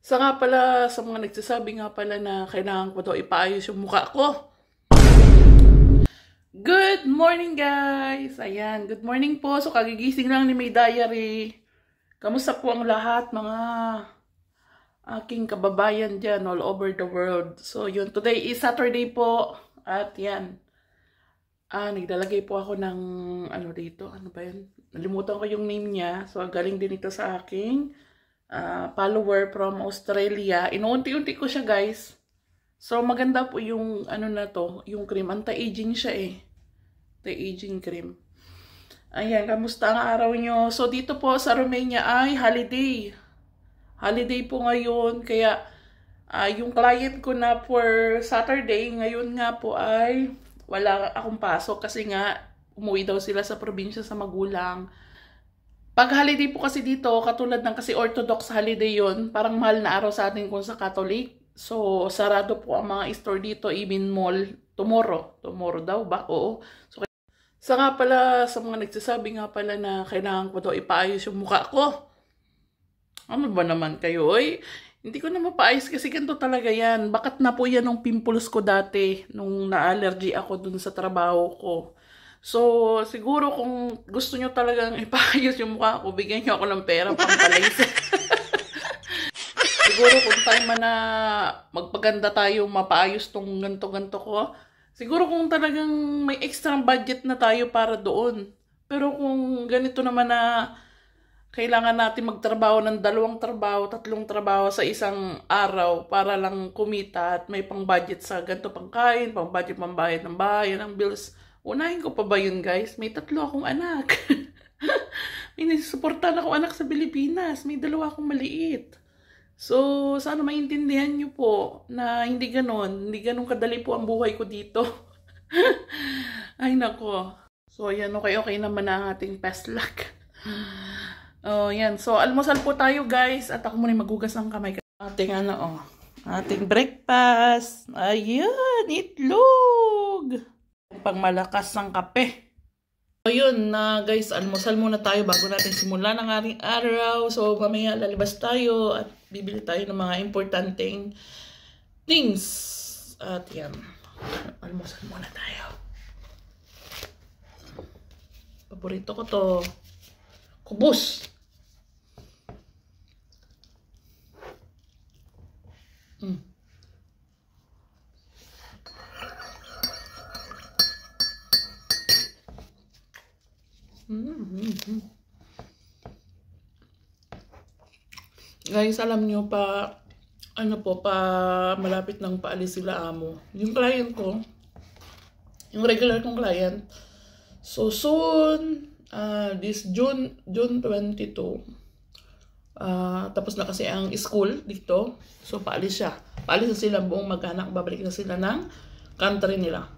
Sa mga nagsasabi nga pala na kailangan ko daw ipaayos yung mukha ko. Good morning guys! Ayan, good morning po. So kagigising lang ni May Diary. Kamusta po ang lahat mga aking kababayan dyan all over the world. So yun, today is Saturday po. At yan, nagdalagay po ako ng ano dito, ano ba yun? Nalimutan ko yung name niya. So galing din ito sa aking follower from Australia. Inuunti-unti ko siya guys. So maganda po yung ano na to, yung cream. Anti-aging siya eh. Anti-aging cream. Ayan, kamusta ang araw nyo? So dito po sa Romania ay holiday. Holiday po ngayon. Kaya yung client ko na for Saturday, ngayon nga po ay wala akong pasok kasi nga umuwi daw sila sa probinsya sa magulang. Pag holiday po kasi dito, katulad ng kasi Orthodox holiday yon, parang mahal na araw sa atin kung sa Catholic. So, sarado po ang mga store dito, even mall, tomorrow. Tomorrow daw ba? Oo. So, sa mga nagsasabi nga pala na kailangan ko daw ipaayos yung mukha ko. Ano ba naman kayo? Hindi ko na mapaayos kasi ganito talaga yan. Bakat na po yan ng pimples ko dati nung na-allergy ako dun sa trabaho ko. So, siguro kung gusto nyo talagang ipaayos yung mukha ko, bigyan nyo ako ng pera pang palaysa. Siguro kung time man na magpaganda tayo, mapaayos tong ganto-ganto ko, siguro kung talagang may extra budget na tayo para doon. Pero kung ganito naman na kailangan natin magtrabaho ng 2 trabaho, 3 trabaho sa isang araw para lang kumita at may pang-budget sa ganito pangkain, pang-budget pambayad ng bahay, ng bills. Unahin ko pa ba yun guys? May 3 akong anak. May nasusuportahan akong anak sa Pilipinas. May 2 akong maliit. So, sana maintindihan nyo po na hindi ganon kadali po ang buhay ko dito. Ay nako. So, yan, okay naman ang ating past luck. Oh, yan. So, almusal po tayo guys. At ako muna magugas ng kamay. Ating ating breakfast. Ayan, itlog. Pang malakas ng kape. So yun na guys, almusal muna tayo bago natin simulan ang ating araw. So mamaya lalabas tayo at bibili tayo ng mga importanteng things. At yan, almusal muna tayo. Paborito ko to, kubos. Guys, alam nyo pa malapit nang paalis sila amo. Yung client ko, yung regular kong client, so soon, this June 22, tapos na kasi ang school dito, so paalis siya. Paalis na sila buong mag-anak, babalik na sila ng country nila.